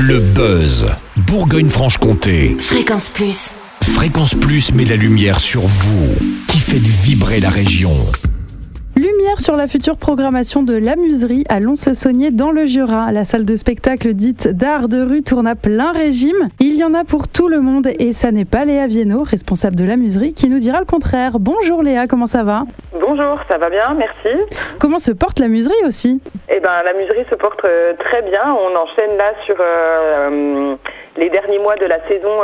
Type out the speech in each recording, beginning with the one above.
Le buzz Bourgogne-Franche-Comté. Fréquence Plus. Fréquence Plus met la lumière sur vous, qui faites vibrer la région. Lumière sur la future programmation de la Muserie à Lons-le-Saunier dans le Jura. La salle de spectacle dite d'art de rue tourne à plein régime. Il y en a pour tout le monde et ça n'est pas Léa Viennot, responsable de la Muserie, qui nous dira le contraire. Bonjour Léa, comment ça va ? Bonjour, ça va bien, merci. Comment se porte la Muserie aussi ? La Muserie se porte très bien. On enchaîne là sur les derniers mois de la saison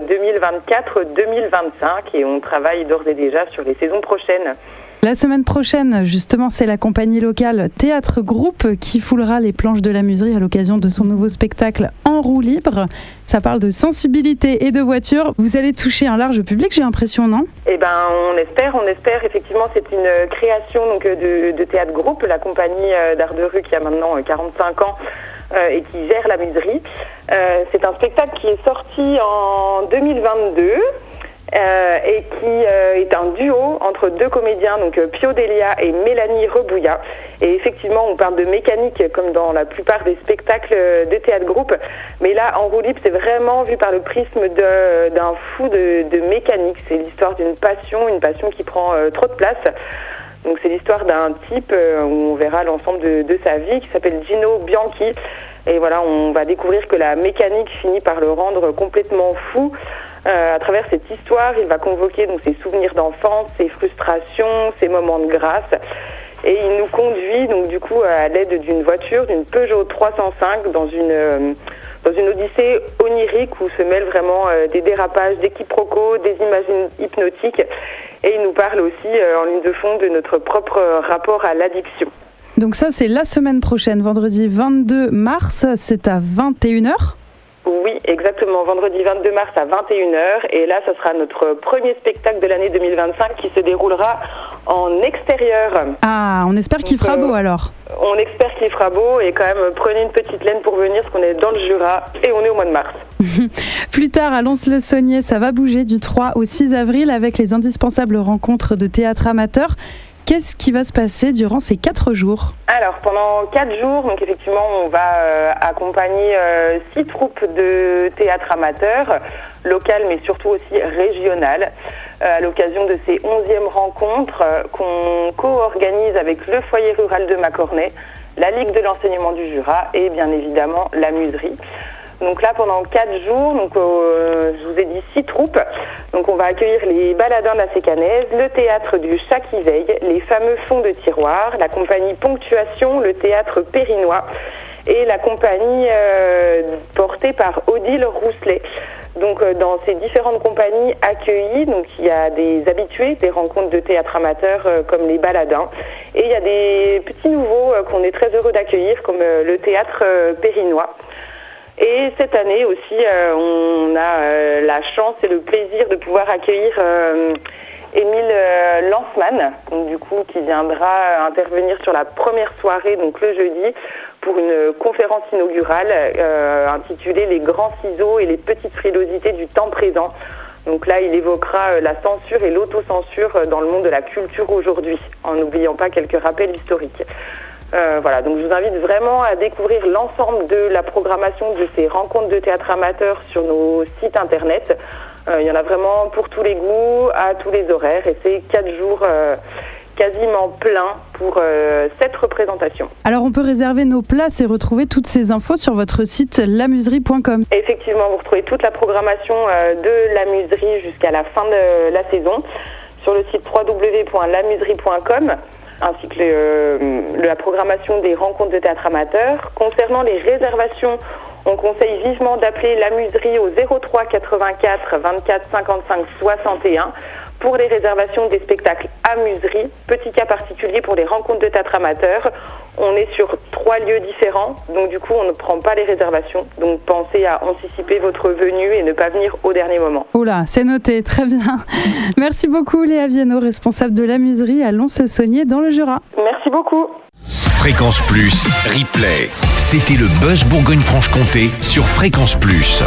2024-2025 et on travaille d'ores et déjà sur les saisons prochaines. La semaine prochaine, justement, c'est la compagnie locale Théâtre Groupe qui foulera les planches de la Muserie à l'occasion de son nouveau spectacle En roue libre. Ça parle de sensibilité et de voiture. Vous allez toucher un large public, j'ai l'impression, non ? On espère. Effectivement, c'est une création de Théâtre Groupe, la compagnie d'art de rue qui a maintenant 45 ans et qui gère la Muserie. C'est un spectacle qui est sorti en 2022. Et qui est un duo entre deux comédiens, donc Pio Delia et Mélanie Rebouillat. Et effectivement, on parle de mécanique comme dans la plupart des spectacles de Théâtre Groupe. Mais là, En roue libre, c'est vraiment vu par le prisme d'un fou de mécanique. C'est l'histoire d'une passion, qui prend trop de place. Donc c'est l'histoire d'un type où on verra l'ensemble de sa vie, qui s'appelle Gino Bianchi. Et voilà, on va découvrir que la mécanique finit par le rendre complètement fou. À travers cette histoire, il va convoquer donc ses souvenirs d'enfance, ses frustrations, ses moments de grâce. Et il nous conduit donc du coup à l'aide d'une voiture, d'une Peugeot 305, dans une odyssée onirique où se mêlent vraiment des dérapages, des quiproquos, des images hypnotiques. Et il nous parle aussi en ligne de fond de notre propre rapport à l'addiction. Donc ça, c'est la semaine prochaine, vendredi 22 mars, c'est à 21h ? Oui, exactement, vendredi 22 mars à 21h. Et là, ce sera notre premier spectacle de l'année 2025 qui se déroulera en extérieur. Ah, on espère qu'il fera beau alors. On espère qu'il fera beau et quand même, prenez une petite laine pour venir parce qu'on est dans le Jura et on est au mois de mars. Plus tard, à Lons-le-Saunier, ça va bouger du 3 au 6 avril avec les indispensables rencontres de théâtre amateur. Qu'est-ce qui va se passer durant ces 4 jours ? Alors, pendant 4 jours, donc effectivement, on va accompagner 6 troupes de théâtre amateur, locales mais surtout aussi régionales, à l'occasion de ces 11e rencontres qu'on co-organise avec le foyer rural de Macornay, la Ligue de l'enseignement du Jura et bien évidemment la Muserie. Donc là, pendant 4 jours, je vous ai dit 6 troupes. Donc on va accueillir les baladins de la Sécanaise, le théâtre du Chat qui veille, les fameux fonds de tiroir, la compagnie Ponctuation, le théâtre périnois et la compagnie portée par Odile Rousselet. Donc dans ces différentes compagnies accueillies, donc il y a des habitués des rencontres de théâtre amateur comme les baladins et il y a des petits nouveaux qu'on est très heureux d'accueillir comme le théâtre périnois. Et cette année aussi, on a la chance et le plaisir de pouvoir accueillir Émile Lanceman, donc du coup qui viendra intervenir sur la première soirée, donc le jeudi, pour une conférence inaugurale intitulée « Les grands ciseaux et les petites frilosités du temps présent ». Donc là, il évoquera la censure et l'autocensure dans le monde de la culture aujourd'hui, en n'oubliant pas quelques rappels historiques. Donc je vous invite vraiment à découvrir l'ensemble de la programmation de ces rencontres de théâtre amateur sur nos sites internet. Il y en a vraiment pour tous les goûts, à tous les horaires, et c'est 4 jours quasiment pleins pour cette représentation. Alors on peut réserver nos places et retrouver toutes ces infos sur votre site lamuserie.com. Effectivement, vous retrouvez toute la programmation de la Muserie jusqu'à la fin de la saison sur le site www.lamuserie.com. ainsi que la programmation des rencontres de théâtre amateur. Concernant les réservations, on conseille vivement d'appeler la Muserie au 03 84 24 55 61 pour les réservations des spectacles à Muserie. Petit cas particulier pour les rencontres de théâtre amateur. On est sur 3 lieux différents, donc du coup on ne prend pas les réservations. Donc pensez à anticiper votre venue et ne pas venir au dernier moment. Oula, c'est noté, très bien. Merci beaucoup Léa Viennot, responsable de la Muserie à Lons-le-Saunier dans le Jura. Merci beaucoup. Fréquence Plus, replay. C'était le buzz Bourgogne-Franche-Comté sur Fréquence Plus.